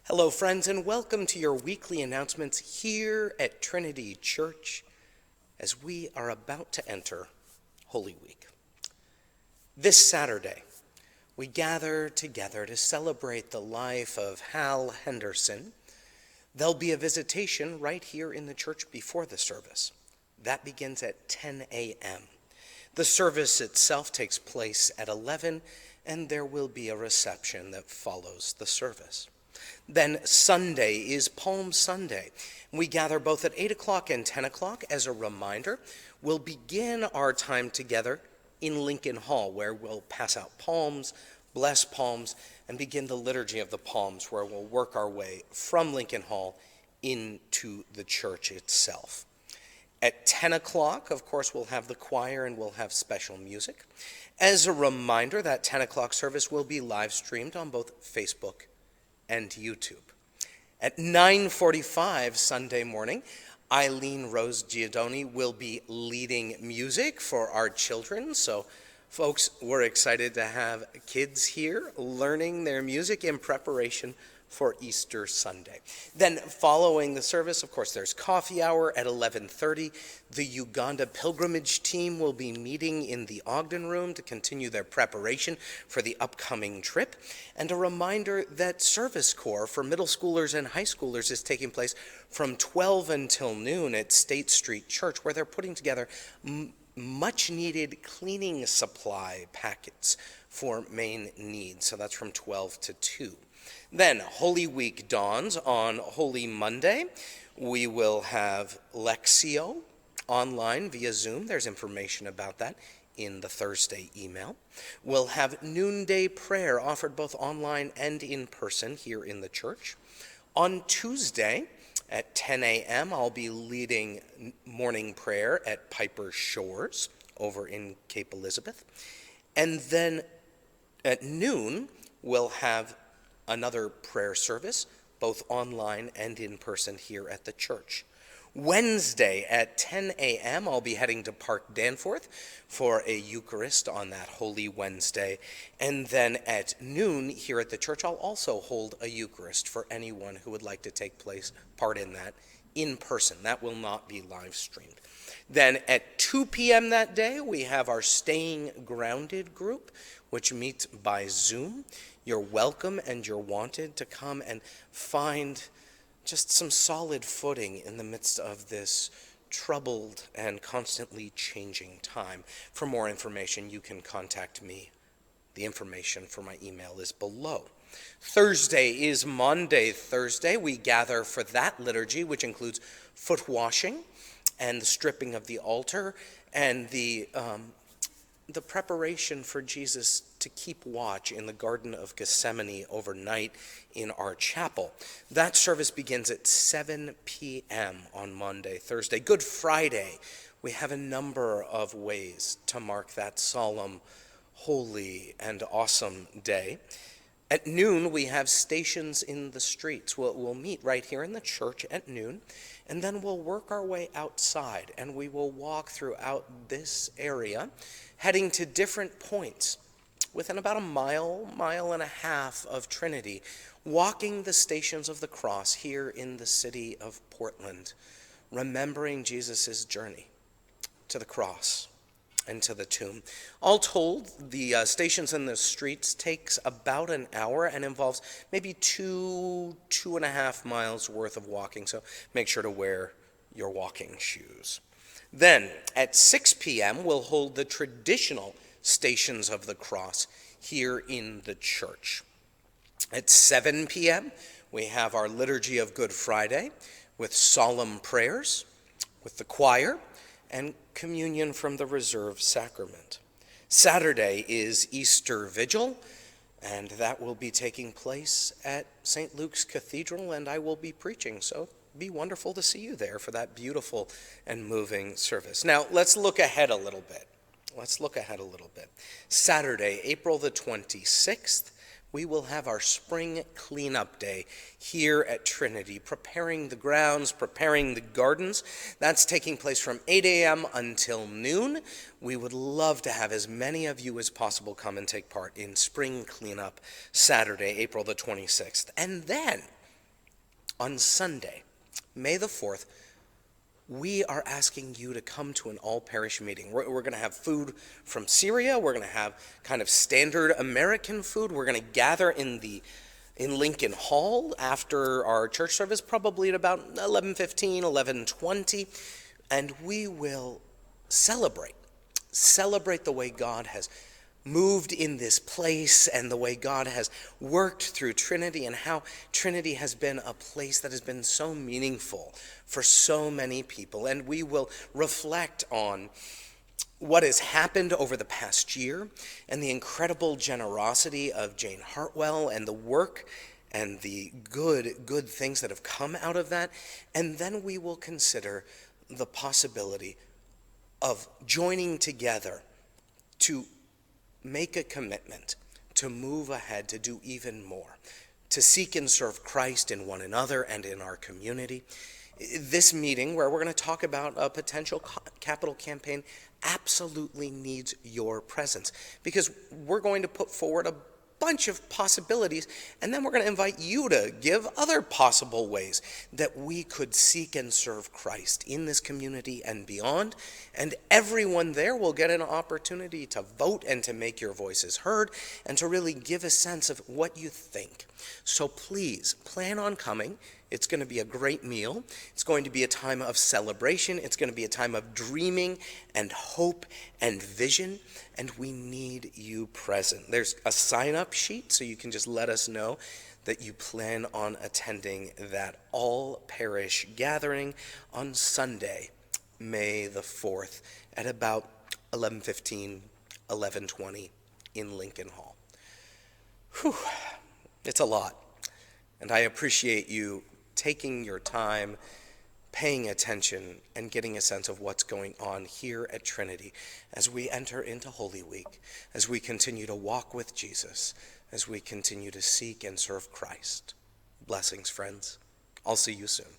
Hello, friends, and welcome to your weekly announcements here at Trinity Church as we are about to enter Holy Week. This Saturday, we gather together to celebrate the life of Hal Henderson. There'll be a visitation right here in the church before the service. That begins at 10 a.m. The service itself takes place at 11, and there will be a reception that follows the service. Then Sunday is Palm Sunday. We gather both at 8 o'clock and 10 o'clock. As a reminder, we'll begin our time together in Lincoln Hall, where we'll pass out palms, bless palms, and begin the liturgy of the palms, where we'll work our way from Lincoln Hall into the church itself. At 10 o'clock, of course, we'll have the choir and we'll have special music. As a reminder, that 10 o'clock service will be live streamed on both Facebook and YouTube. At 9:45 Sunday morning, Eileen Rose Giordoni will be leading music for our children. So, folks, we're excited to have kids here learning their music in preparation for Easter Sunday. Then following the service, of course, there's coffee hour at 11:30. The Uganda pilgrimage team will be meeting in the Ogden room to continue their preparation for the upcoming trip. And a reminder that service corps for middle schoolers and high schoolers is taking place from 12 until noon at State Street Church, where they're putting together much needed cleaning supply packets for main needs. So that's from 12 to 2. Then Holy Week dawns on Holy Monday. We will have Lectio online via Zoom. There's information about that in the Thursday email. We'll have noonday prayer offered both online and in person here in the church. On Tuesday at 10 a.m., I'll be leading morning prayer at Piper Shores over in Cape Elizabeth. And then at noon, we'll have another prayer service, both online and in person here at the church. Wednesday at 10 a.m., I'll be heading to Park Danforth for a Eucharist on that Holy Wednesday. And then at noon here at the church, I'll also hold a Eucharist for anyone who would like to take part in that in person. That will not be live streamed. Then at 2 p.m. that day, we have our Staying Grounded group, which meets by Zoom. You're welcome and you're wanted to come and find just some solid footing in the midst of this troubled and constantly changing time. For more information, you can contact me. The information for my email is below. Thursday is Maundy Thursday. We gather for that liturgy, which includes foot washing and the stripping of the altar and the preparation for Jesus to keep watch in the Garden of Gethsemane overnight in our chapel. That service begins at 7 p.m. on Maundy Thursday. Good Friday, we have a number of ways to mark that solemn, holy, and awesome day. At noon, we have stations in the streets. We'll meet right here in the church at noon, and then we'll work our way outside, and we will walk throughout this area, heading to different points within about a mile and a half of Trinity, walking the Stations of the Cross here in the city of Portland, remembering Jesus' journey to the cross and to the tomb. All told, the stations in the streets takes about an hour and involves maybe 2.5 miles worth of walking, so make sure to wear your walking shoes. Then, at 6 p.m., we'll hold the traditional Stations of the Cross here in the church. At 7 p.m., we have our Liturgy of Good Friday with solemn prayers, with the choir, and communion from the reserved sacrament. Saturday is Easter Vigil, and that will be taking place at St. Luke's Cathedral, and I will be preaching, so be wonderful to see you there for that beautiful and moving service. Now, let's look ahead a little bit. Saturday, April the 26th, we will have our spring cleanup day here at Trinity, preparing the grounds, preparing the gardens. That's taking place from 8 a.m. until noon. We would love to have as many of you as possible come and take part in spring cleanup Saturday, April the 26th. And then On Sunday, May the 4th, we are asking you to come to an all-parish meeting. We're going to have food from Syria. We're going to have kind of standard American food. We're going to gather in Lincoln Hall after our church service, probably at about 11:15, 11:20, and we will celebrate the way God has moved in this place and the way God has worked through Trinity and how Trinity has been a place that has been so meaningful for so many people. And we will reflect on what has happened over the past year and the incredible generosity of Jane Hartwell and the work and the good things that have come out of that. And then we will consider the possibility of joining together to make a commitment to move ahead, to do even more, to seek and serve Christ in one another and in our community. This meeting, where we're going to talk about a potential capital campaign, absolutely needs your presence, because we're going to put forward a bunch of possibilities, and then we're going to invite you to give other possible ways that we could seek and serve Christ in this community and beyond. And everyone there will get an opportunity to vote and to make your voices heard and to really give a sense of what you think. So please plan on coming. It's going to be a great meal. It's going to be a time of celebration. It's going to be a time of dreaming and hope and vision, and we need you present. There's a sign-up sheet, so you can just let us know that you plan on attending that all-parish gathering on Sunday, May the 4th, at about 11:15, 11:20 in Lincoln Hall. Whew, it's a lot, and I appreciate you taking your time, paying attention, and getting a sense of what's going on here at Trinity as we enter into Holy Week, as we continue to walk with Jesus, as we continue to seek and serve Christ. Blessings, friends. I'll see you soon.